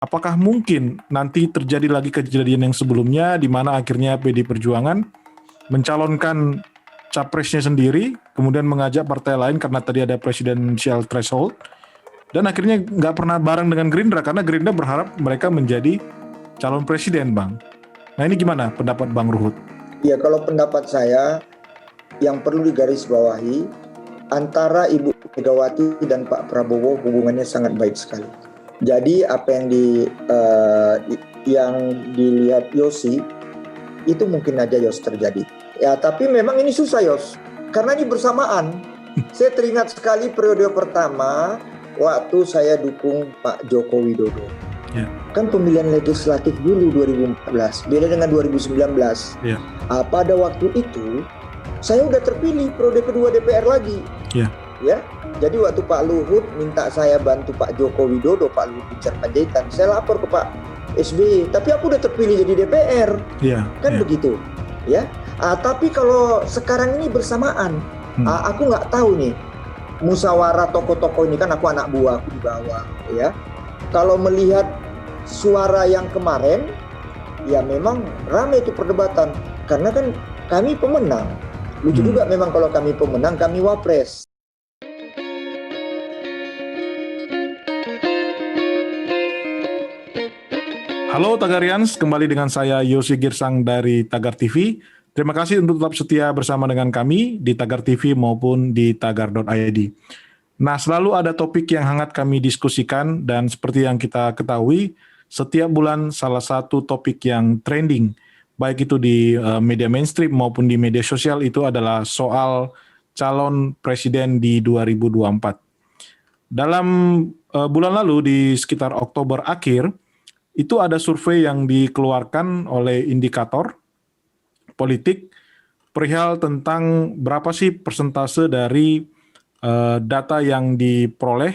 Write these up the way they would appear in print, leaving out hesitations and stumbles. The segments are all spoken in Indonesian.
apakah mungkin nanti terjadi lagi kejadian yang sebelumnya di mana akhirnya PD Perjuangan mencalonkan capresnya sendiri, kemudian mengajak partai lain karena tadi ada presidential threshold, dan akhirnya nggak pernah bareng dengan Gerindra karena Gerindra berharap mereka menjadi calon presiden, Bang. Nah ini gimana pendapat Bang Ruhut? Ya, kalau pendapat saya yang perlu digarisbawahi, antara Ibu Megawati dan Pak Prabowo hubungannya sangat baik sekali. Jadi apa yang dilihat Yosi itu mungkin aja Yos terjadi. Ya, tapi memang ini susah Yos, karena ini bersamaan. Saya teringat sekali periode pertama waktu saya dukung Pak Joko Widodo. Ya. Kan pemilihan legislatif dulu 2014, beda dengan 2019. Ya. Pada waktu itu saya udah terpilih periode kedua DPR lagi. Ya. Ya. Jadi waktu Pak Luhut minta saya bantu Pak Joko Widodo, Pak Luhut Bincar Panjaitan, saya lapor ke Pak SBY. Tapi aku udah terpilih jadi DPR. Ya. Kan begitu. Ya. Tapi kalau sekarang ini bersamaan, aku nggak tahu nih musyawarah tokoh-tokoh ini, kan aku anak buah, aku di bawah, ya. Kalau melihat suara yang kemarin, ya memang ramai itu perdebatan. Karena kan kami pemenang. Lucu juga memang kalau kami pemenang, kami wapres. Halo Tagarians, kembali dengan saya Yosi Girsang dari Tagar TV. Terima kasih untuk tetap setia bersama dengan kami di Tagar TV maupun di tagar.id. Nah, selalu ada topik yang hangat kami diskusikan, dan seperti yang kita ketahui, setiap bulan salah satu topik yang trending, baik itu di media mainstream maupun di media sosial, itu adalah soal calon presiden di 2024. Dalam bulan lalu, di sekitar Oktober akhir, itu ada survei yang dikeluarkan oleh Indikator Politik perihal tentang berapa sih persentase dari data yang diperoleh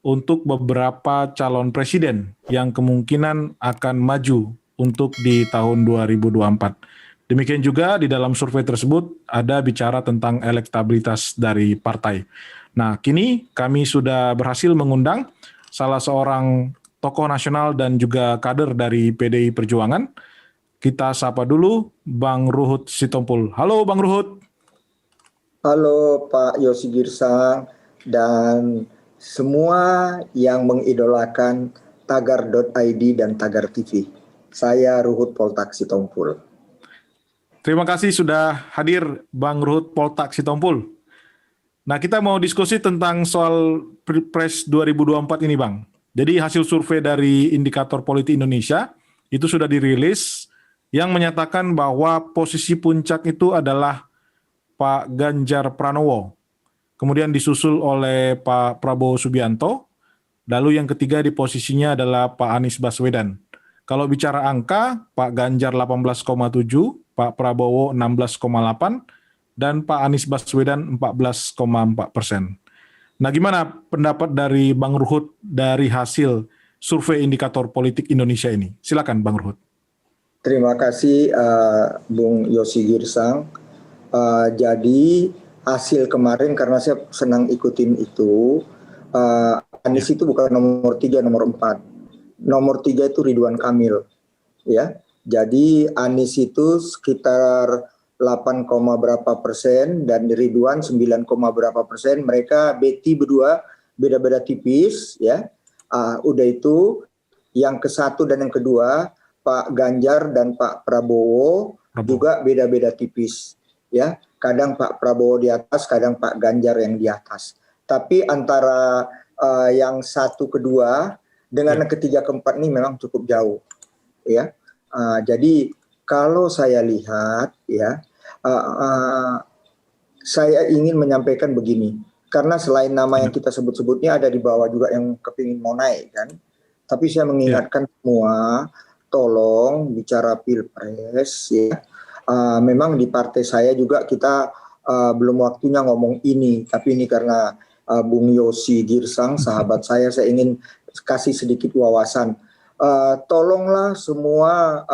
untuk beberapa calon presiden yang kemungkinan akan maju untuk di tahun 2024. Demikian juga di dalam survei tersebut ada bicara tentang elektabilitas dari partai. Nah, kini kami sudah berhasil mengundang salah seorang tokoh nasional dan juga kader dari PDI Perjuangan. Kita sapa dulu Bang Ruhut Sitompul. Halo Bang Ruhut. Halo Pak Yosi Girsang dan semua yang mengidolakan tagar.id dan Tagar TV. Saya Ruhut Poltak Sitompul. Terima kasih sudah hadir Bang Ruhut Poltak Sitompul. Nah, kita mau diskusi tentang soal Pilpres 2024 ini, Bang. Jadi hasil survei dari Indikator Politik Indonesia itu sudah dirilis yang menyatakan bahwa posisi puncak itu adalah Pak Ganjar Pranowo, kemudian disusul oleh Pak Prabowo Subianto, lalu yang ketiga di posisinya adalah Pak Anies Baswedan. Kalau bicara angka, Pak Ganjar 18,7, Pak Prabowo 16,8, dan Pak Anies Baswedan 14,4%. Nah, gimana pendapat dari Bang Ruhut dari hasil survei Indikator Politik Indonesia ini? Silakan Bang Ruhut. Terima kasih Bung Yosi Girsang. Jadi hasil kemarin, karena saya senang ikutin itu, Anies itu bukan nomor 3, nomor 4. Nomor 3 itu Ridwan Kamil. Ya, jadi Anies itu sekitar 8, berapa persen dan Ridwan 9, berapa persen. Mereka beti berdua, beda-beda tipis, ya. Udah itu yang ke-1 dan yang kedua Pak Ganjar dan Pak Prabowo juga beda-beda tipis. Ya, kadang Pak Prabowo di atas, kadang Pak Ganjar yang di atas. Tapi antara yang 1 kedua dengan yang ketiga keempat ini memang cukup jauh. Ya, jadi kalau saya lihat, ya, saya ingin menyampaikan begini, karena selain nama yang kita sebut-sebutnya ada di bawah juga yang kepingin mau naik kan. Tapi saya mengingatkan semua, tolong bicara Pilpres, ya. Memang di partai saya juga kita belum waktunya ngomong ini, tapi ini karena Bung Yosi Girsang, sahabat saya ingin kasih sedikit wawasan. Tolonglah semua,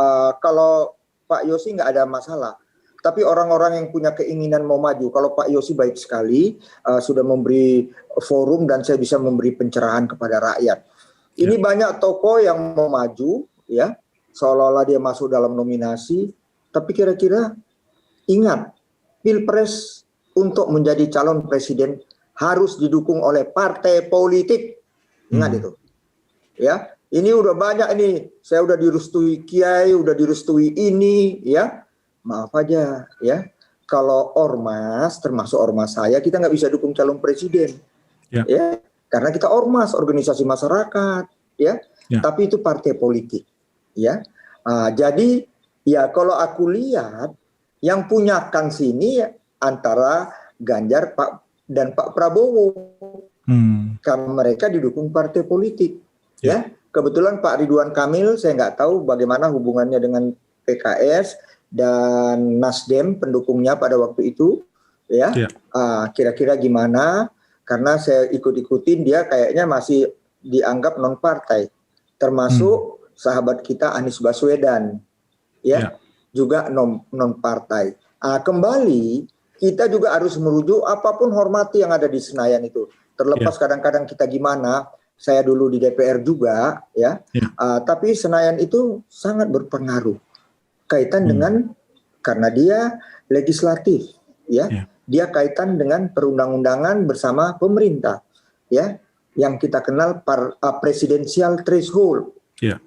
kalau Pak Yosi nggak ada masalah, tapi orang-orang yang punya keinginan mau maju, kalau Pak Yosi baik sekali, sudah memberi forum dan saya bisa memberi pencerahan kepada rakyat. Ini banyak tokoh yang mau maju, ya, seolah-olah dia masuk dalam nominasi, tapi kira-kira ingat, Pilpres untuk menjadi calon presiden harus didukung oleh partai politik. Ingat itu. Ya, ini udah banyak ini. Saya udah direstui kiai, udah direstui ini, ya. Maaf aja, ya. Kalau ormas, termasuk ormas saya, kita nggak bisa dukung calon presiden, ya. Karena kita ormas, organisasi masyarakat, ya. Tapi itu partai politik, ya. Jadi, ya kalau aku lihat yang punya kans ini antara Ganjar dan Pak Prabowo. Karena mereka didukung partai politik, ya. Kebetulan Pak Ridwan Kamil, saya nggak tahu bagaimana hubungannya dengan PKS dan Nasdem pendukungnya pada waktu itu, ya. Kira-kira gimana? Karena saya ikut-ikutin, dia kayaknya masih dianggap non partai, termasuk sahabat kita Anies Baswedan, ya, juga non partai. Kembali kita juga harus merujuk apapun hormati yang ada di Senayan itu. Terlepas kadang-kadang kita gimana, saya dulu di DPR juga, ya. Tapi Senayan itu sangat berpengaruh kaitan dengan karena dia legislatif, ya. Dia kaitan dengan perundang-undangan bersama pemerintah, ya, yang kita kenal presidensial threshold, ya.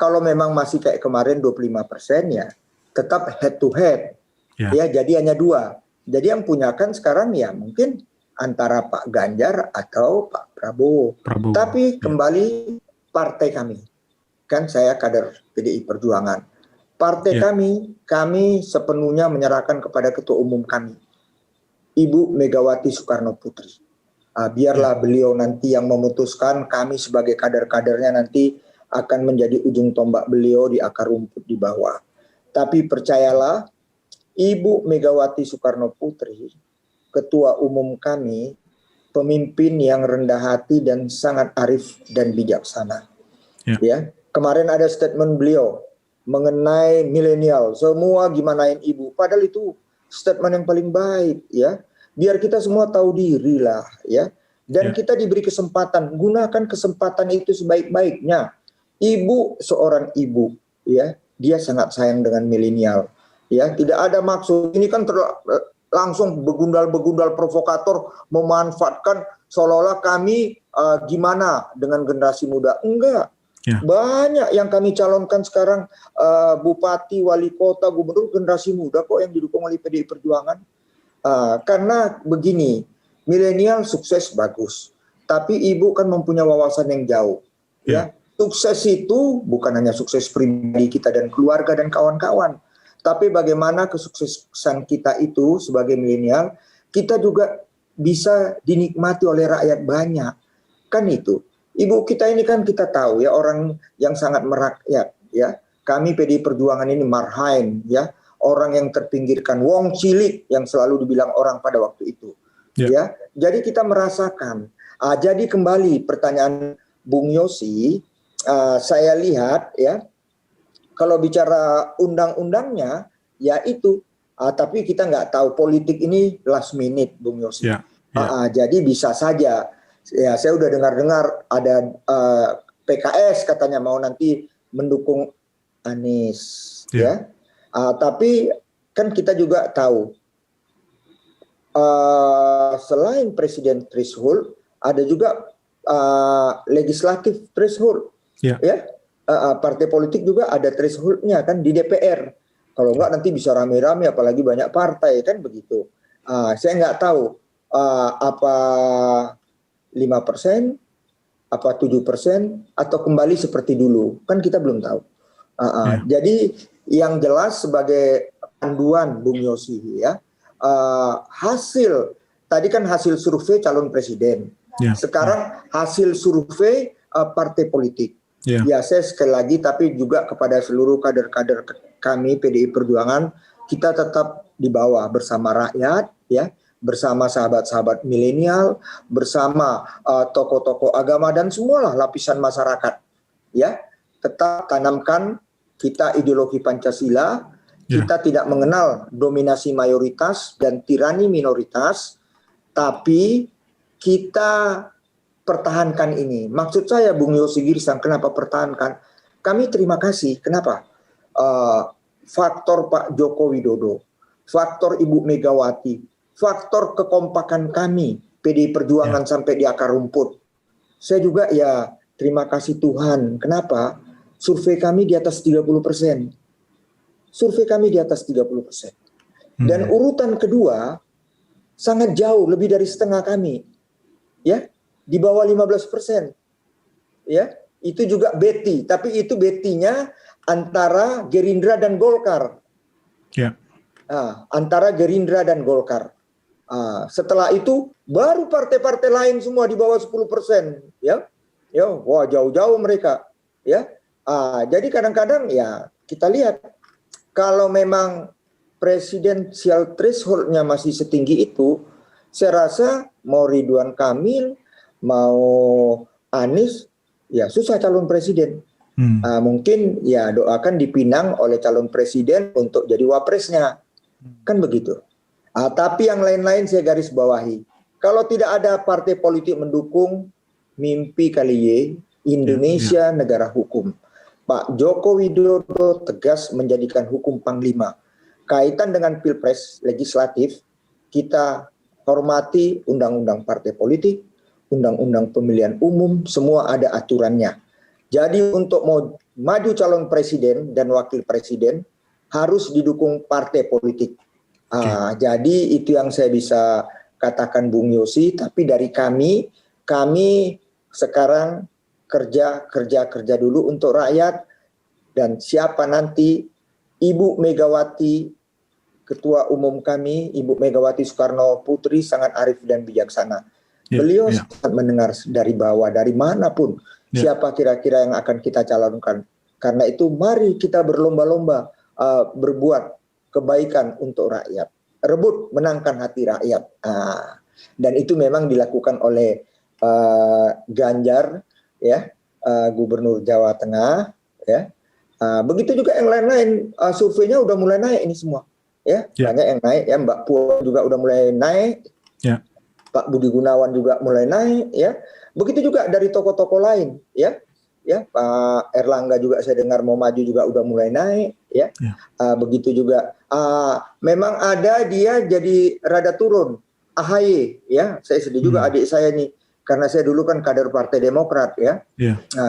Kalau memang masih kayak kemarin 25% ya, tetap head to head, ya. Jadi hanya 2. Jadi yang punya kan sekarang ya mungkin antara Pak Ganjar atau Pak Prabowo. Tapi kembali partai kami, kan saya kader PDI Perjuangan. Partai kami sepenuhnya menyerahkan kepada Ketua Umum kami, Ibu Megawati Soekarno Putri. Biarlah beliau nanti yang memutuskan, kami sebagai kader-kadernya nanti akan menjadi ujung tombak beliau di akar rumput di bawah. Tapi percayalah, Ibu Megawati Soekarno Putri, Ketua Umum kami, pemimpin yang rendah hati dan sangat arif dan bijaksana. Ya, kemarin ada statement beliau mengenai milenial, semua gimanain ibu, padahal itu statement yang paling baik, ya. Biar kita semua tahu diri lah, ya. Dan kita diberi kesempatan, gunakan kesempatan itu sebaik-baiknya. Ibu seorang ibu, ya, dia sangat sayang dengan milenial, ya. Tidak ada maksud ini kan langsung begundal-begundal provokator memanfaatkan seolah-olah kami gimana dengan generasi muda. Enggak. Banyak yang kami calonkan sekarang, bupati, wali kota, gubernur, generasi muda kok yang didukung oleh PDI Perjuangan. Karena begini, milenial sukses bagus, tapi ibu kan mempunyai wawasan yang jauh. Ya, sukses itu bukan hanya sukses pribadi kita dan keluarga dan kawan-kawan, tapi bagaimana kesuksesan kita itu sebagai milenial, kita juga bisa dinikmati oleh rakyat banyak. Kan itu. Ibu kita ini kan kita tahu ya, orang yang sangat merakyat, ya. Kami PDI Perjuangan ini marhain, ya, orang yang terpinggirkan, wong cilik yang selalu dibilang orang pada waktu itu. Ya. Jadi kita merasakan. Jadi kembali pertanyaan Bung Yosi, saya lihat ya, kalau bicara undang-undangnya ya itu, tapi kita nggak tahu, politik ini last minute, Bung Yosi. Jadi bisa saja. Ya, saya udah dengar-dengar ada PKS katanya mau nanti mendukung Anies, ya. Tapi kan kita juga tahu selain presiden threshold ada juga legislatif threshold, ya. Partai politik juga ada thresholdnya kan di DPR. Kalau enggak nanti bisa rame-rame, apalagi banyak partai kan begitu. Saya nggak tahu apa 5%, apa 7%, atau kembali seperti dulu, kan kita belum tahu. Jadi yang jelas sebagai panduan Bung Yosi, ya, hasil tadi kan hasil survei calon presiden, sekarang hasil survei partai politik. Ya, saya sekali lagi tapi juga kepada seluruh kader-kader kami PDI Perjuangan, kita tetap di bawah bersama rakyat, ya, bersama sahabat-sahabat milenial, bersama tokoh-tokoh agama dan semualah lapisan masyarakat, ya. Tetap tanamkan kita ideologi Pancasila, kita tidak mengenal dominasi mayoritas dan tirani minoritas, tapi kita pertahankan ini. Maksud saya Bung Yosi Girsang, kenapa pertahankan? Kami terima kasih. Kenapa? Faktor Pak Joko Widodo, faktor Ibu Megawati, faktor kekompakan kami PDI Perjuangan sampai di akar rumput. Saya juga ya terima kasih Tuhan. Kenapa? Survei kami di atas 30%. Survei kami di atas 30%. Dan urutan kedua sangat jauh, lebih dari setengah kami. Ya, di bawah 15%. Ya, itu juga Betty, tapi itu Betty-nya antara Gerindra dan Golkar. Ya. Antara Gerindra dan Golkar. Setelah itu baru partai-partai lain semua di bawah 10%. Ya, wah jauh-jauh mereka. Ya, jadi kadang-kadang ya kita lihat kalau memang presidensial threshold-nya masih setinggi itu, saya rasa mau Ridwan Kamil, mau Anies, ya susah calon presiden. Mungkin ya doakan dipinang oleh calon presiden untuk jadi wapresnya, kan begitu. Tapi yang lain-lain saya garis bawahi. Kalau tidak ada partai politik mendukung, mimpi kali Indonesia negara hukum. Pak Joko Widodo tegas menjadikan hukum panglima. Kaitan dengan pilpres legislatif, kita hormati undang-undang partai politik, undang-undang pemilihan umum, semua ada aturannya. Jadi untuk mau maju calon presiden dan wakil presiden harus didukung partai politik. Jadi itu yang saya bisa katakan Bung Yosi. Tapi dari kami sekarang kerja dulu untuk rakyat. Dan siapa nanti Ibu Megawati, Ketua Umum kami, Ibu Megawati Soekarno Putri sangat arif dan bijaksana. Beliau sangat mendengar dari bawah, dari manapun. Siapa kira-kira yang akan kita calonkan. Karena itu mari kita berlomba-lomba berbuat kebaikan untuk rakyat. Rebut menangkan hati rakyat. Dan itu memang dilakukan oleh Ganjar, ya, Gubernur Jawa Tengah. Ya. Begitu juga yang lain-lain, surveinya udah mulai naik ini semua. Ya, banyak yang naik. Ya, Mbak Puan juga udah mulai naik. Pak Budi Gunawan juga mulai naik. Ya. Begitu juga dari tokoh-tokoh lain, ya, Pak Erlangga juga saya dengar mau maju juga udah mulai naik, ya. Begitu juga, memang ada dia jadi rada turun, AHY, ya, saya sedih juga adik saya nih, karena saya dulu kan kader Partai Demokrat, ya.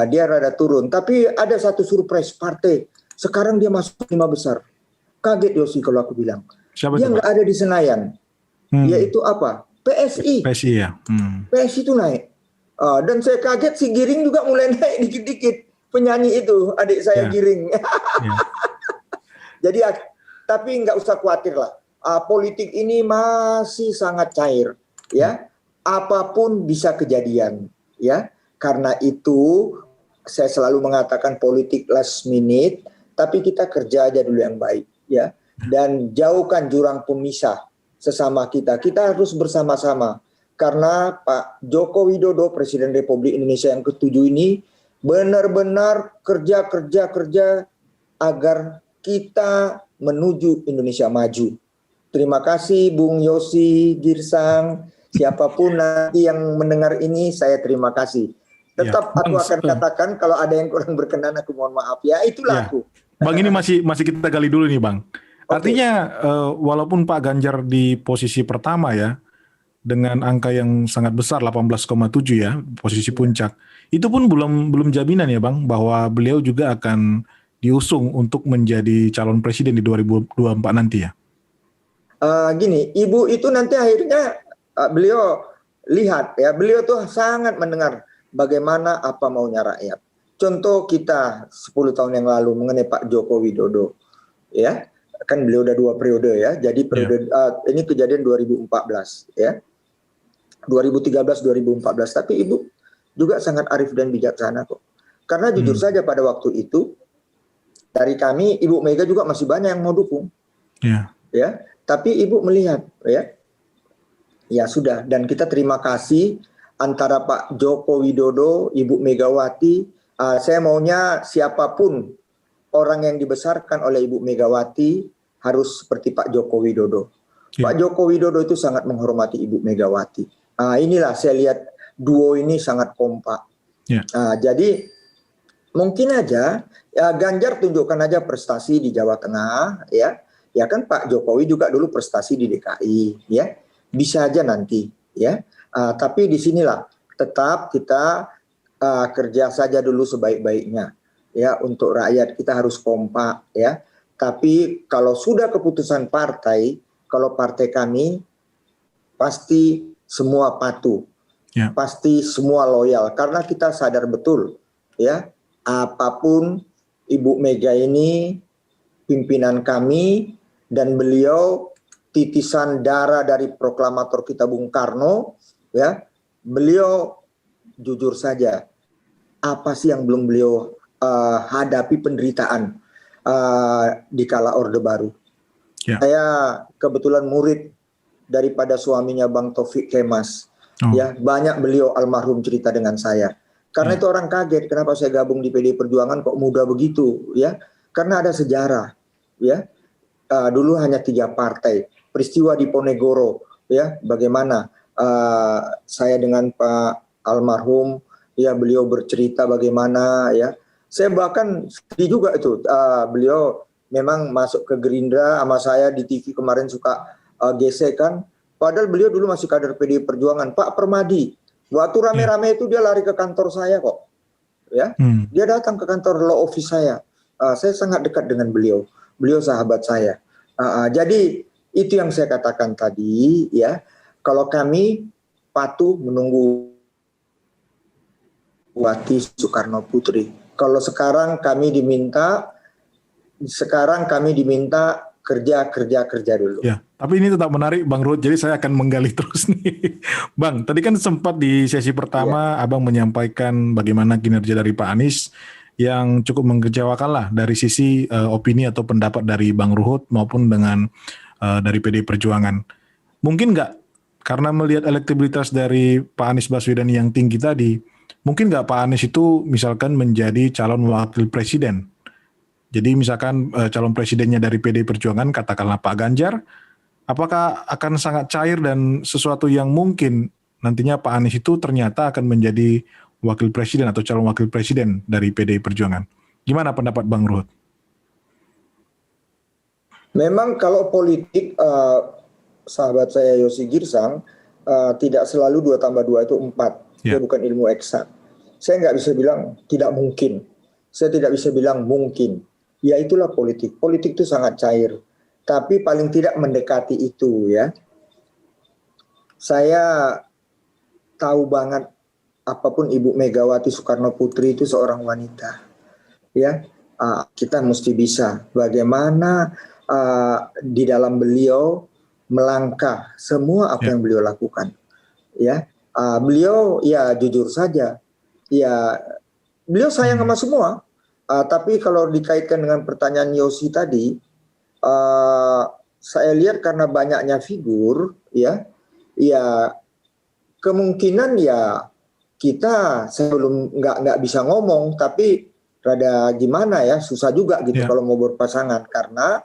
Dia rada turun, tapi ada satu surprise partai, sekarang dia masuk 5 besar, kaget Yosi kalau aku bilang, dia nggak ada di Senayan, yaitu apa? PSI, PSI ya, PSI itu naik. Dan saya kaget si Giring juga mulai naik dikit-dikit, penyanyi itu adik saya Giring. Jadi tapi nggak usah khawatir lah, politik ini masih sangat cair, ya, apapun bisa kejadian, ya. Karena itu saya selalu mengatakan politik last minute, tapi kita kerja aja dulu yang baik, ya, dan jauhkan jurang pemisah sesama kita. Kita harus bersama-sama. Karena Pak Joko Widodo, Presiden Republik Indonesia yang ke-7 ini, benar-benar kerja agar kita menuju Indonesia maju. Terima kasih Bung Yosi Girsang, siapapun nanti yang mendengar ini, saya terima kasih. Tetap aku akan katakan kalau ada yang kurang berkenan, aku mohon maaf. Ya, itulah aku. Bang, ini masih kita gali dulu nih Bang. Artinya walaupun Pak Ganjar di posisi pertama ya, dengan angka yang sangat besar 18,7 ya, posisi puncak. Itu pun belum jaminan ya Bang bahwa beliau juga akan diusung untuk menjadi calon presiden di 2024 nanti ya. Gini, Ibu itu nanti akhirnya beliau lihat ya, beliau tuh sangat mendengar bagaimana apa maunya rakyat. Contoh kita 10 tahun yang lalu mengenai Pak Joko Widodo, ya, kan beliau udah 2 periode ya, jadi periode ini kejadian 2014 ya. 2013-2014, tapi Ibu juga sangat arif dan bijaksana kok. Karena jujur saja pada waktu itu, dari kami, Ibu Mega juga masih banyak yang mau dukung. Ya, tapi Ibu melihat, ya sudah, dan kita terima kasih antara Pak Joko Widodo, Ibu Megawati, saya maunya siapapun orang yang dibesarkan oleh Ibu Megawati harus seperti Pak Joko Widodo. Pak Joko Widodo itu sangat menghormati Ibu Megawati. Inilah saya lihat duo ini sangat kompak. Ya. Jadi mungkin aja ya Ganjar tunjukkan aja prestasi di Jawa Tengah, ya kan Pak Jokowi juga dulu prestasi di DKI, ya bisa aja nanti, ya. Tapi di sinilah tetap kita kerja saja dulu sebaik-baiknya, ya, untuk rakyat kita harus kompak, ya. Tapi kalau sudah keputusan partai, kalau partai kami pasti semua patuh, pasti semua loyal, karena kita sadar betul, ya, apapun Ibu Mega ini pimpinan kami dan beliau titisan darah dari proklamator kita Bung Karno, ya, beliau jujur saja, apa sih yang belum beliau hadapi penderitaan di kala Orde Baru. Ya. Saya kebetulan murid daripada suaminya Bang Taufik Kemas. Ya, banyak beliau almarhum cerita dengan saya. Karena itu orang kaget kenapa saya gabung di PDI Perjuangan kok muda begitu, ya. Karena ada sejarah, ya. Dulu hanya 3 partai. Peristiwa di Ponegoro, ya, bagaimana saya dengan Pak almarhum, ya, beliau bercerita bagaimana, ya. Saya bahkan sedih juga itu, beliau memang masuk ke Gerindra sama saya di TV kemarin suka gesekan, padahal beliau dulu masih kader PDI Perjuangan. Pak Permadi, waktu rame-rame itu dia lari ke kantor saya kok, ya, dia datang ke kantor law office saya sangat dekat dengan beliau, beliau sahabat saya. Jadi itu yang saya katakan tadi, ya, kalau kami patuh menunggu Wati Soekarno Putri. Kalau sekarang kami diminta kerja dulu. Ya, tapi ini tetap menarik Bang Ruhut, jadi saya akan menggali terus nih. Bang, tadi kan sempat di sesi pertama Abang menyampaikan bagaimana kinerja dari Pak Anies yang cukup mengecewakan lah dari sisi opini atau pendapat dari Bang Ruhut maupun dengan dari PDI Perjuangan. Mungkin nggak, karena melihat elektabilitas dari Pak Anies Baswedan yang tinggi tadi, mungkin nggak Pak Anies itu misalkan menjadi calon wakil presiden? Jadi misalkan calon presidennya dari PDI Perjuangan, katakanlah Pak Ganjar, apakah akan sangat cair dan sesuatu yang mungkin nantinya Pak Anies itu ternyata akan menjadi wakil presiden atau calon wakil presiden dari PDI Perjuangan? Gimana pendapat Bang Ruhut? Memang kalau politik, sahabat saya Yosi Girsang, tidak selalu 2 tambah 2 itu 4. Itu bukan ilmu eksak. Saya nggak bisa bilang tidak mungkin. Saya tidak bisa bilang mungkin. Ya itulah politik. Politik itu sangat cair. Tapi paling tidak mendekati itu, ya. Saya tahu banget apapun Ibu Megawati Soekarno Putri itu seorang wanita. Ya, kita mesti bisa bagaimana di dalam beliau melangkah semua apa yang beliau lakukan. Ya, beliau ya jujur saja. Ya, beliau sayang sama semua. Tapi kalau dikaitkan dengan pertanyaan Yosi tadi, saya lihat karena banyaknya figur, ya kemungkinan ya kita sebelum nggak bisa ngomong, tapi rada gimana ya, susah juga gitu kalau mau berpasangan, karena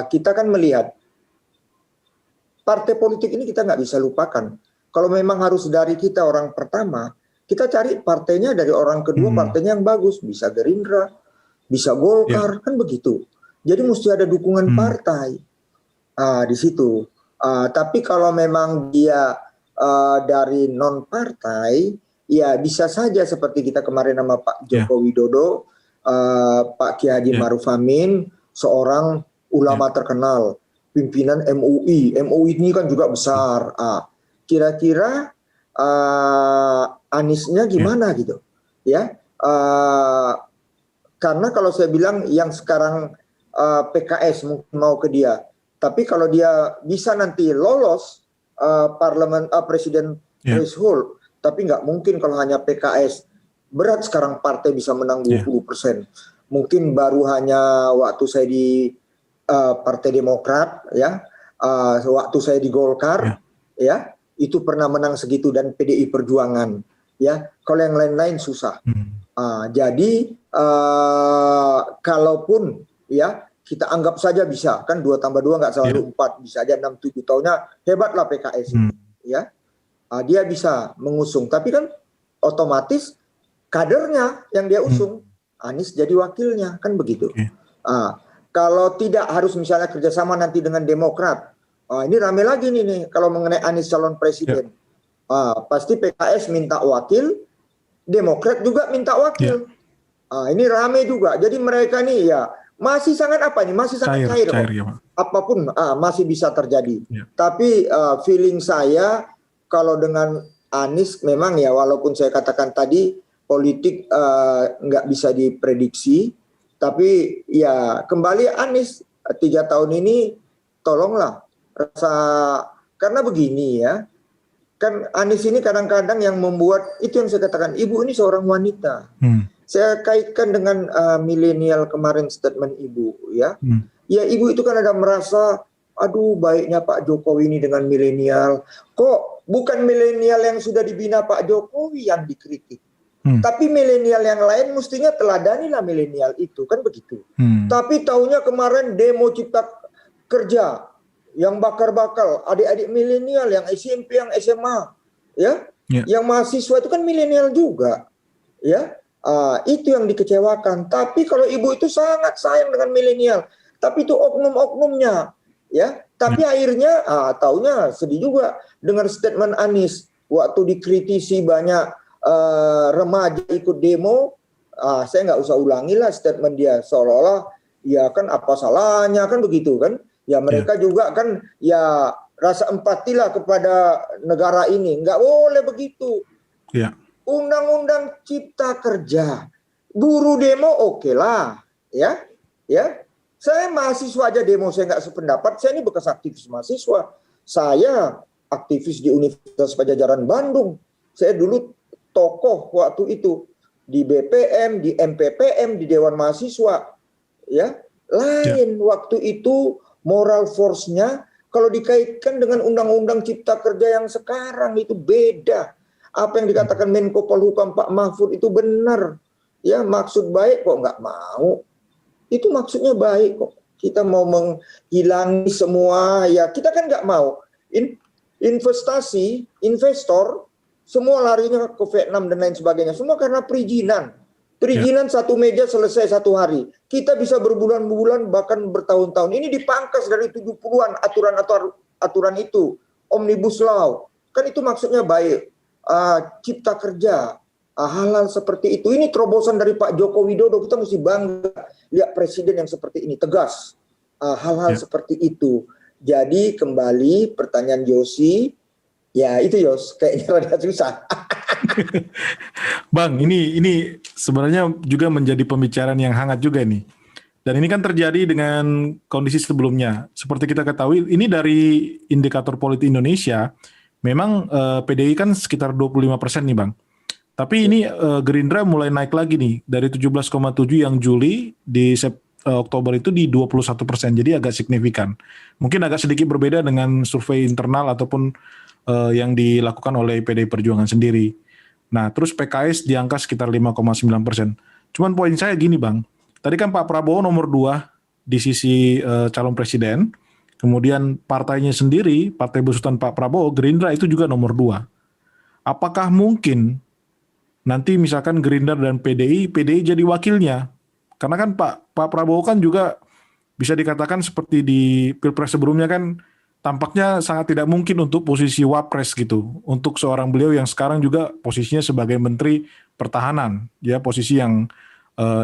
kita kan melihat partai politik ini kita nggak bisa lupakan. Kalau memang harus dari kita orang pertama, kita cari partainya dari orang kedua, partainya yang bagus, bisa Gerindra, bisa Golkar, kan begitu. Jadi mesti ada dukungan partai di situ. Tapi kalau memang dia dari non partai, ya bisa saja seperti kita kemarin sama Pak Joko Widodo, Pak Kiai Haji Maruf Amin, seorang ulama terkenal, pimpinan MUI. MUI ini kan juga besar. Kira-kira Aniesnya gimana gitu, ya? Karena kalau saya bilang yang sekarang PKS mungkin mau ke dia, tapi kalau dia bisa nanti lolos parlemen presiden threshold, tapi nggak mungkin kalau hanya PKS. Berat sekarang partai bisa menang 20%. Mungkin baru hanya waktu saya di Partai Demokrat, ya, waktu saya di Golkar, ya, itu pernah menang segitu, dan PDI Perjuangan, ya. Kalau yang lain-lain susah. Jadi kalaupun ya kita anggap saja bisa, kan 2 tambah 2 nggak selalu 4, bisa aja 6, 7 tahunnya, hebatlah PKS, ya. dia bisa mengusung. Tapi kan otomatis kadernya yang dia usung, Anies jadi wakilnya, kan begitu. Oke. Kalau tidak harus misalnya kerjasama nanti dengan Demokrat, ini rame lagi nih kalau mengenai Anies calon presiden. Pasti PKS minta wakil, Demokrat juga minta wakil. Ini rame juga. Jadi mereka nih ya masih sangat masih sangat cair kok. Ya, Pak. Apapun masih bisa terjadi. Ya. Tapi feeling saya kalau dengan Anies memang ya, walaupun saya katakan tadi politik nggak bisa diprediksi, tapi ya kembali Anies 3 tahun ini tolonglah karena begini ya, kan Anies ini kadang-kadang yang membuat itu yang saya katakan, ibu ini seorang wanita. Saya kaitkan dengan milenial kemarin statement ibu ya. Ya ibu itu kan ada merasa, aduh baiknya Pak Jokowi ini dengan milenial. Kok bukan milenial yang sudah dibina Pak Jokowi yang dikritik. Tapi milenial yang lain mestinya teladanilah milenial itu, kan begitu. Tapi taunya kemarin demo cipta kerja yang bakar-bakar adik-adik milenial yang SMP, yang SMA, ya, yang mahasiswa itu kan milenial juga, ya. Itu yang dikecewakan. Tapi kalau ibu itu sangat sayang dengan milenial, tapi itu oknum-oknumnya, ya. Tapi akhirnya taunya sedih juga dengan statement Anies waktu dikritisi banyak remaja ikut demo. Saya nggak usah ulangi lah statement dia, seolah-olah ya kan apa salahnya, kan begitu kan. Ya mereka juga kan ya rasa empati lah kepada negara ini. Nggak boleh begitu. Undang-undang Cipta Kerja, buruh demo oke lah, ya. Saya mahasiswa aja demo, saya nggak sependapat. Saya ini bekas aktivis mahasiswa. Saya aktivis di Universitas Padjadjaran Bandung. Saya dulu tokoh waktu itu di BPM, di MPPM, di Dewan Mahasiswa, ya. Lain waktu itu moral force-nya kalau dikaitkan dengan Undang-Undang Cipta Kerja yang sekarang itu beda. Apa yang dikatakan Menko Polhukam Pak Mahfud itu benar. Ya, maksud baik kok nggak mau. Itu maksudnya baik kok. Kita mau menghilangi semua, ya kita kan nggak mau. Investor, semua larinya ke Vietnam dan lain sebagainya. Semua karena perizinan. Perizinan satu meja selesai 1 hari. Kita bisa berbulan-bulan bahkan bertahun-tahun. Ini dipangkas dari 70-an aturan itu. Omnibus Law. Kan itu maksudnya baik. Cipta kerja. Hal-hal seperti itu. Ini terobosan dari Pak Joko Widodo. Kita mesti bangga lihat presiden yang seperti ini. Tegas. Hal-hal seperti itu. Jadi kembali pertanyaan Yosi. Ya itu Yos. Kayaknya rada susah. Bang, ini sebenarnya juga menjadi pembicaraan yang hangat juga nih. Dan ini kan terjadi dengan kondisi sebelumnya. Seperti kita ketahui, ini dari indikator politik Indonesia, memang PDI kan sekitar 25% nih Bang. Tapi ini Gerindra mulai naik lagi nih, dari 17,7 yang Juli, di Oktober itu di 21%, jadi agak signifikan. Mungkin agak sedikit berbeda dengan survei internal ataupun yang dilakukan oleh PDI Perjuangan sendiri. Nah, terus PKS di angka sekitar 5,9%. Cuman poin saya gini Bang, tadi kan Pak Prabowo nomor 2 di sisi calon presiden, kemudian partainya sendiri, partai besutan Pak Prabowo, Gerindra itu juga nomor 2. Apakah mungkin nanti misalkan Gerindra dan PDI jadi wakilnya? Karena kan Pak Prabowo kan juga bisa dikatakan seperti di Pilpres sebelumnya kan, tampaknya sangat tidak mungkin untuk posisi wapres gitu. Untuk seorang beliau yang sekarang juga posisinya sebagai Menteri Pertahanan, ya posisi yang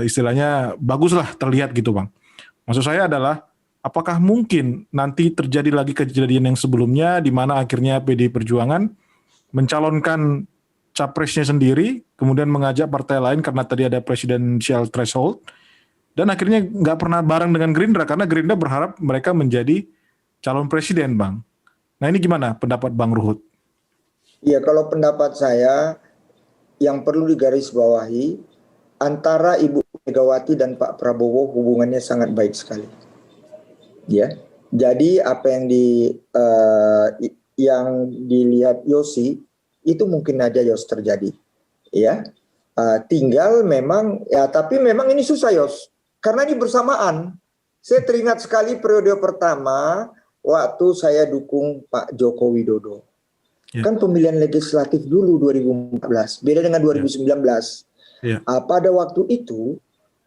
istilahnya bagus lah terlihat gitu Bang. Maksud saya adalah apakah mungkin nanti terjadi lagi kejadian yang sebelumnya di mana akhirnya PDI Perjuangan mencalonkan capresnya sendiri, kemudian mengajak partai lain karena tadi ada presidential threshold, dan akhirnya nggak pernah bareng dengan Gerindra karena Gerindra berharap mereka menjadi calon presiden Bang. Nah ini gimana pendapat Bang Ruhut? Iya, kalau pendapat saya yang perlu digarisbawahi, antara Ibu Megawati dan Pak Prabowo hubungannya sangat baik sekali. Ya, jadi apa yang dilihat Yosi itu mungkin aja Yos terjadi. Ya, tinggal memang ya, tapi memang ini susah Yos, karena ini bersamaan. Saya teringat sekali periode pertama waktu saya dukung Pak Joko Widodo. Kan pemilihan legislatif dulu 2014, beda dengan 2019. Pada waktu itu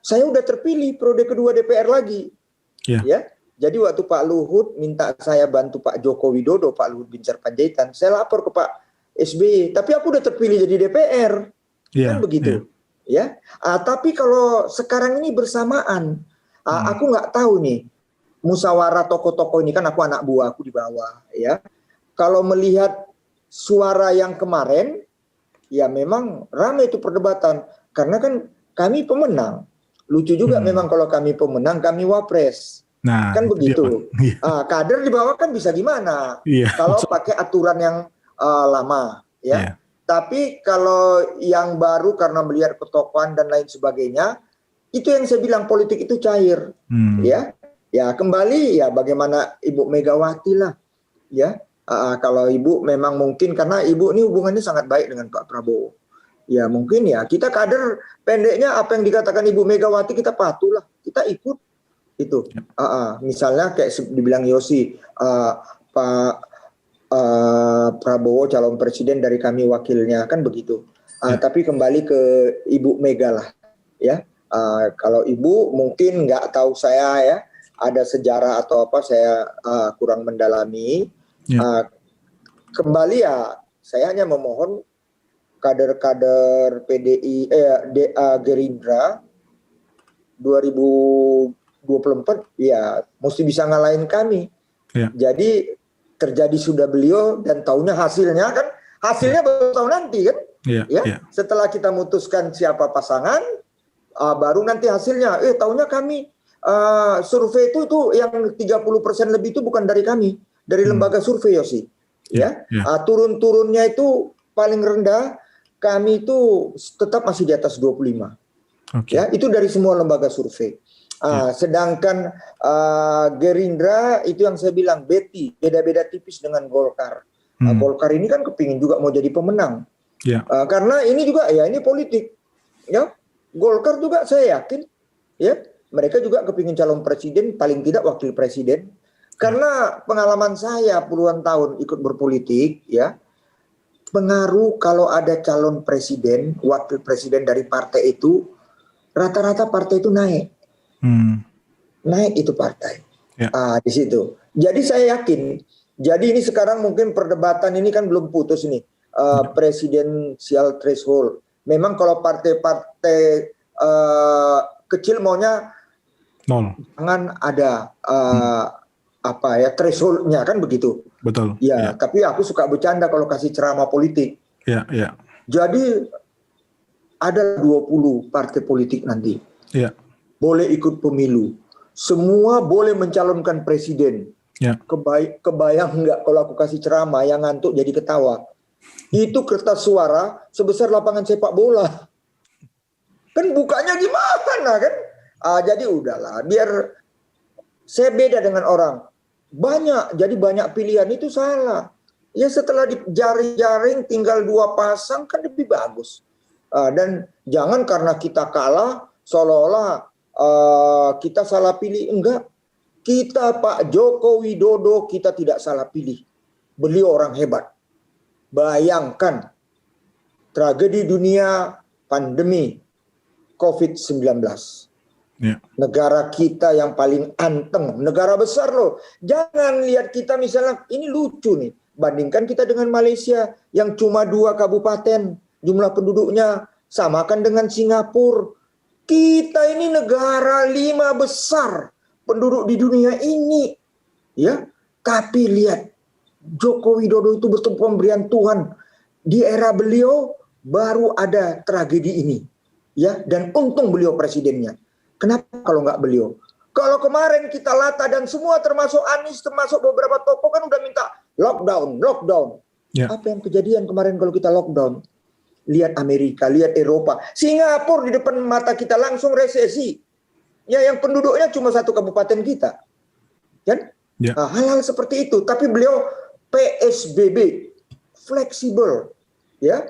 saya udah terpilih periode kedua DPR lagi. Ya. Jadi waktu Pak Luhut minta saya bantu Pak Joko Widodo, Pak Luhut Binsar Panjaitan, saya lapor ke Pak SBY, tapi aku udah terpilih jadi DPR. Kan begitu. Ya. Tapi kalau sekarang ini bersamaan, aku nggak tahu nih musyawarah tokoh-tokoh ini, kan aku anak buah, aku di bawah, ya. Kalau melihat suara yang kemarin, ya memang ramai itu perdebatan. Karena kan kami pemenang. Lucu juga memang kalau kami pemenang, kami wapres. Nah, kan begitu. Kader di bawah kan bisa gimana? Kalau pakai aturan yang lama. Ya. Tapi kalau yang baru karena melihat ketokohan dan lain sebagainya, itu yang saya bilang politik itu cair. Ya kembali ya bagaimana Ibu Megawati lah. Ya. Kalau Ibu memang mungkin karena Ibu ini hubungannya sangat baik dengan Pak Prabowo. Ya mungkin ya kita kader pendeknya apa yang dikatakan Ibu Megawati kita patuh lah, kita ikut itu. Misalnya kayak dibilang Yosi, Pak Prabowo calon presiden dari kami wakilnya kan begitu. Tapi kembali ke Ibu Mega lah, ya. Kalau Ibu mungkin nggak tahu saya ya ada sejarah atau apa saya kurang mendalami. Kembali ya saya hanya memohon kader-kader PDI Gerindra 2024 ya mesti bisa ngalahin kami. Jadi terjadi sudah beliau dan tahunya hasilnya baru tahu nanti kan. Setelah kita memutuskan siapa pasangan baru nanti hasilnya tahunya kami survei itu yang 30% lebih itu bukan dari kami, dari lembaga survei Yosi. Turun-turunnya itu paling rendah kami itu tetap masih di atas 25. Ya, itu dari semua lembaga survei. Sedangkan Gerindra itu yang saya bilang beda-beda tipis dengan Golkar. Golkar ini kan kepingin juga mau jadi pemenang. Karena ini juga ya ini politik. Ya, Golkar juga saya yakin ya mereka juga kepingin calon presiden paling tidak wakil presiden. Karena pengalaman saya puluhan tahun ikut berpolitik, ya, pengaruh kalau ada calon presiden, wakil presiden dari partai itu, rata-rata partai itu naik. Naik itu partai. Di situ. Jadi saya yakin, jadi ini sekarang mungkin perdebatan ini kan belum putus nih, presidensial threshold. Memang kalau partai-partai kecil maunya jangan ada thresholdnya kan begitu. Betul. Ya, tapi aku suka bercanda kalau kasih ceramah politik. Jadi ada 20 partai politik nanti. Boleh ikut pemilu. Semua boleh mencalonkan presiden. Kebayang nggak kalau aku kasih ceramah yang ngantuk jadi ketawa. Itu kertas suara sebesar lapangan sepak bola. Kan bukanya gimana kan? Jadi udahlah, biar saya beda dengan orang. Jadi banyak pilihan itu salah. Ya setelah dijaring-jaring tinggal 2 pasang kan lebih bagus. Dan jangan karena kita kalah seolah-olah kita salah pilih. Enggak. Kita Pak Joko Widodo kita tidak salah pilih. Beliau orang hebat. Bayangkan tragedi dunia pandemi COVID-19. Negara kita yang paling anteng, negara besar loh. Jangan lihat kita misalnya, ini lucu nih, bandingkan kita dengan Malaysia yang cuma 2 kabupaten jumlah penduduknya, samakan dengan Singapura. Kita ini negara 5 besar penduduk di dunia ini, ya. Tapi lihat, Joko Widodo itu betul pemberian Tuhan. Di era beliau baru ada tragedi ini, ya. Dan untung beliau presidennya. Kenapa kalau nggak beliau? Kalau kemarin kita lata dan semua termasuk Anies, termasuk beberapa tokoh kan udah minta lockdown. Apa yang kejadian kemarin kalau kita lockdown? Lihat Amerika, lihat Eropa. Singapura di depan mata kita langsung resesi. Ya yang penduduknya cuma 1 kabupaten kita. Kan? Hal-hal seperti itu. Tapi beliau PSBB, fleksibel. Ya.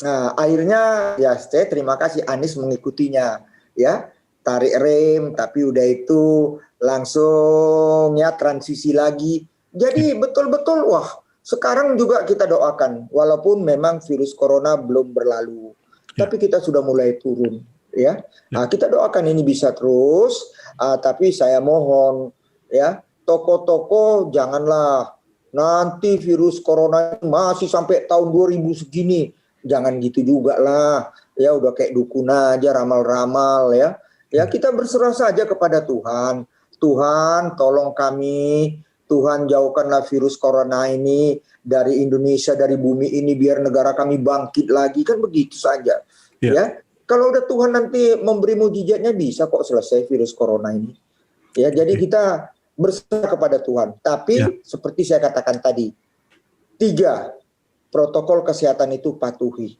Nah, akhirnya ya saya terima kasih Anies mengikutinya. Ya. Tarik rem, tapi udah itu langsung ya transisi lagi. Jadi betul-betul wah Sekarang juga kita doakan, walaupun memang virus corona belum berlalu, tapi kita sudah mulai turun, ya. Kita doakan ini bisa terus, tapi saya mohon, ya, toko-toko janganlah nanti virus corona masih sampai tahun 2000 segini, jangan gitu juga lah, ya udah kayak dukun aja ramal-ramal, ya. Ya kita berserah saja kepada Tuhan. Tuhan tolong kami, Tuhan jauhkanlah virus corona ini dari Indonesia, dari bumi ini, biar negara kami bangkit lagi, kan begitu saja. Ya, kalau udah Tuhan nanti memberi mujizatnya bisa kok selesai virus corona ini. Ya, jadi kita berserah kepada Tuhan. Tapi seperti saya katakan tadi, 3 protokol kesehatan itu patuhi.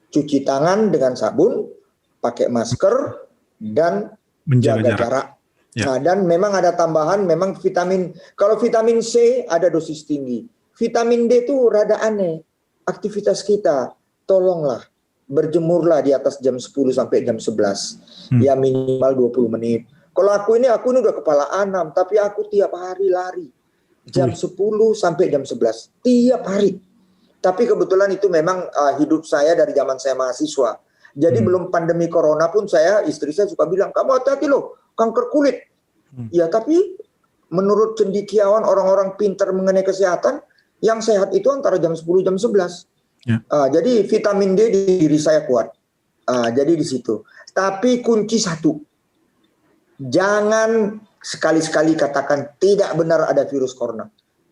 Cuci tangan dengan sabun, pakai masker, dan jaga jarak. Nah, dan memang ada tambahan, memang vitamin, kalau vitamin C ada dosis tinggi. Vitamin D itu rada aneh. Aktivitas kita, tolonglah berjemurlah di atas jam 10 sampai jam 11. Ya minimal 20 menit. Kalau aku ini udah kepala 6, tapi aku tiap hari lari. Jam 10 sampai jam 11. Tiap hari. Tapi kebetulan itu memang hidup saya dari zaman saya mahasiswa. Jadi belum pandemi corona pun istri saya suka bilang, kamu hati-hati loh, kanker kulit. Ya tapi menurut cendekiawan orang-orang pintar mengenai kesehatan, yang sehat itu antara jam 10 jam 11. Jadi vitamin D di diri saya kuat. Jadi di situ. Tapi kunci satu, jangan sekali-sekali katakan tidak benar ada virus corona.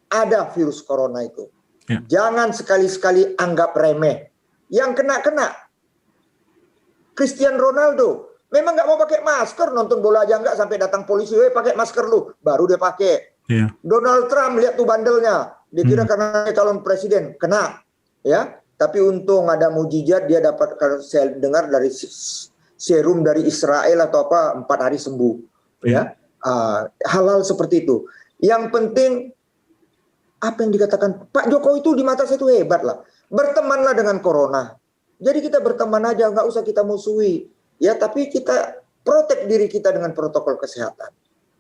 Ada virus corona itu. Jangan sekali-sekali anggap remeh. Yang kena-kena. Cristiano Ronaldo memang nggak mau pakai masker, nonton bola aja nggak, sampai datang polisi, pakai masker lu, baru dia pakai. Donald Trump, lihat tuh bandelnya, dia kira karena calon presiden kena, ya. Tapi untung ada mujizat, dia dapat, kalau saya dengar dari serum dari Israel atau apa, 4 hari sembuh, ya. Hal-hal seperti itu. Yang penting apa yang dikatakan Pak Jokowi itu di mata saya itu hebat lah, bertemanlah dengan corona. Jadi kita berteman aja, nggak usah kita musuhi, ya. Tapi kita protek diri kita dengan protokol kesehatan.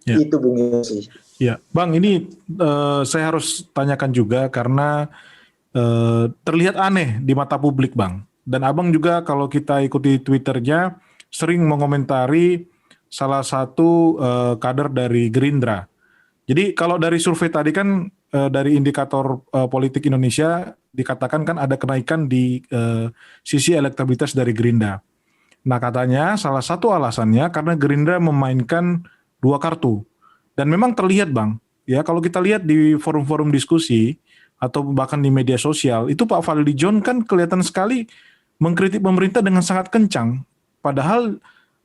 Itu Bung Yosi. Ya, Bang, ini saya harus tanyakan juga karena terlihat aneh di mata publik, Bang. Dan Abang juga kalau kita ikuti Twitternya sering mengomentari salah satu kader dari Gerindra. Jadi kalau dari survei tadi kan dari indikator politik Indonesia dikatakan kan ada kenaikan di sisi elektabilitas dari Gerindra. Nah katanya salah satu alasannya karena Gerindra memainkan 2 kartu. Dan memang terlihat Bang, ya kalau kita lihat di forum-forum diskusi atau bahkan di media sosial, itu Pak Fadlizon kan kelihatan sekali mengkritik pemerintah dengan sangat kencang. Padahal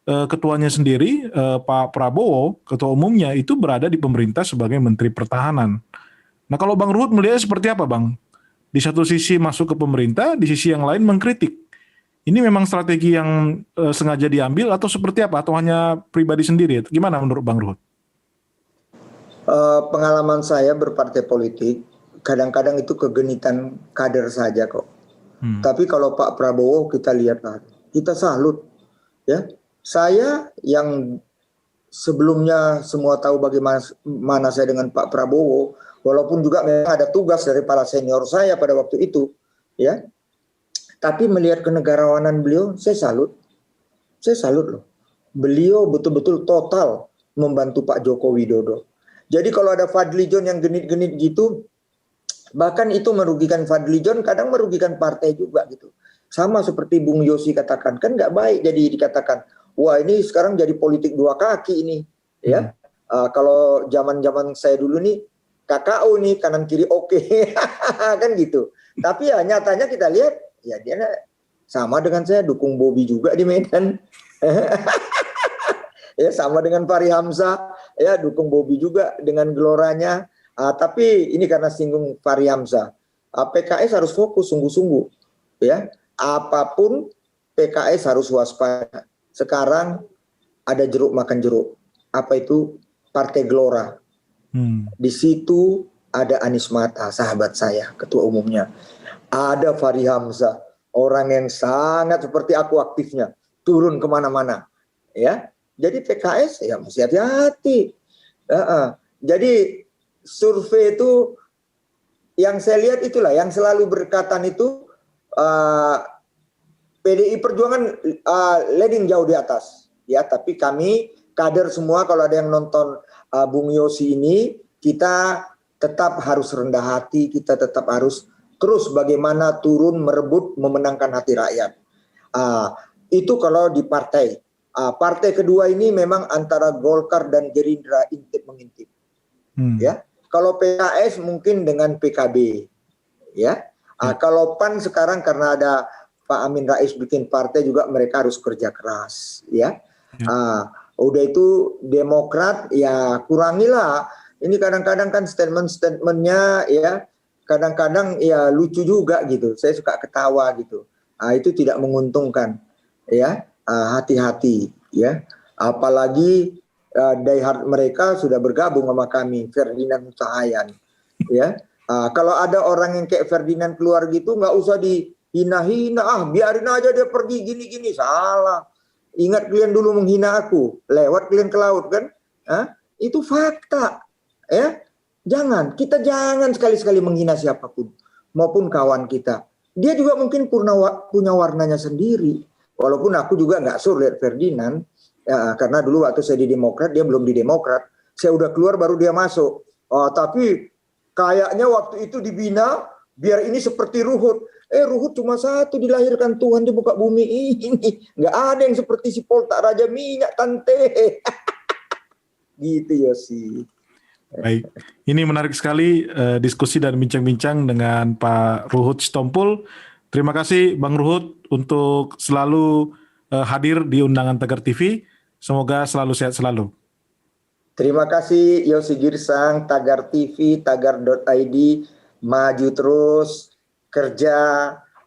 ketuanya sendiri, Pak Prabowo, ketua umumnya itu berada di pemerintah sebagai Menteri Pertahanan. Nah kalau Bang Ruhut melihatnya seperti apa Bang? Di satu sisi masuk ke pemerintah, di sisi yang lain mengkritik. Ini memang strategi yang sengaja diambil atau seperti apa? Atau hanya pribadi sendiri? Gimana menurut Bang Ruhut? Pengalaman saya berpartai politik, kadang-kadang itu kegenitan kader saja kok. Tapi kalau Pak Prabowo kita lihatlah, kita salut. Ya, saya yang sebelumnya semua tahu bagaimana saya dengan Pak Prabowo, walaupun juga memang ada tugas dari para senior saya pada waktu itu, ya. Tapi melihat kenegarawanan beliau, saya salut. Saya salut loh. Beliau betul-betul total membantu Pak Joko Widodo. Jadi kalau ada Fadlizon yang genit-genit gitu, bahkan itu merugikan Fadlizon, kadang merugikan partai juga gitu. Sama seperti Bung Yosi katakan, kan nggak baik jadi dikatakan, wah ini sekarang jadi politik 2 kaki ini, ya. Kalau zaman-zaman saya dulu nih, KKO nih kanan kiri oke. Kan gitu. Tapi ya nyatanya kita lihat, ya dia sama dengan saya dukung Bobi juga di Medan. Ya sama dengan Fahri Hamzah, ya dukung Bobi juga dengan geloranya. Tapi ini karena singgung Fahri Hamzah, PKS harus fokus sungguh-sungguh, ya. Apapun PKS harus waspada. Sekarang ada jeruk makan jeruk. Apa itu? Partai Gelora. Di situ ada Anies Mata, sahabat saya, ketua umumnya. Ada Fahri Hamzah, orang yang sangat seperti aku aktifnya, turun kemana-mana, ya. Jadi PKS ya mesti hati-hati. Jadi survei itu yang saya lihat itulah yang selalu berkatan itu PDI Perjuangan leading jauh di atas, ya. Tapi kami kader semua kalau ada yang nonton Bung Yosi ini, kita tetap harus rendah hati, kita tetap harus terus bagaimana turun merebut memenangkan hati rakyat. Itu kalau di partai. Partai kedua ini memang antara Golkar dan Gerindra intip mengintip. Ya, kalau PKS mungkin dengan PKB. Ya, kalau PAN sekarang karena ada Pak Amin Rais bikin partai juga mereka harus kerja keras. Ya, udah itu Demokrat ya kurangilah. Ini kadang-kadang kan statement-statementnya ya kadang-kadang ya lucu juga gitu. Saya suka ketawa gitu. Itu tidak menguntungkan. Ya, hati-hati ya. Apalagi diehard mereka sudah bergabung sama kami, Ferdinand Hutahayan. Ya, kalau ada orang yang kayak Ferdinand keluar gitu nggak usah dihina-hina. Biarin aja dia pergi gini-gini. Salah. Ingat kalian dulu menghina aku, lewat kalian ke laut kan? Itu fakta. Ya, kita jangan sekali-sekali menghina siapapun maupun kawan kita. Dia juga mungkin punya warnanya sendiri. Walaupun aku juga nggak sur lihat Ferdinand, ya, karena dulu waktu saya di Demokrat dia belum di Demokrat. Saya udah keluar baru dia masuk. Tapi kayaknya waktu itu dibina biar ini seperti Ruhut. Ruhut cuma satu dilahirkan Tuhan di muka bumi ini. Nggak ada yang seperti si Poltak Raja Minyak tante. Gitu Yosi. Baik, ini menarik sekali diskusi dan bincang-bincang dengan Pak Ruhut Sitompul. Terima kasih Bang Ruhut untuk selalu hadir di undangan Tagar TV. Semoga selalu sehat selalu. Terima kasih Yosi Girsang, Tagar TV, tagar.id, maju terus, kerja,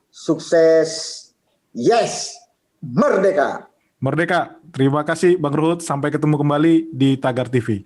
sukses, yes, merdeka. Merdeka. Terima kasih Bang Ruhut. Sampai ketemu kembali di Tagar TV.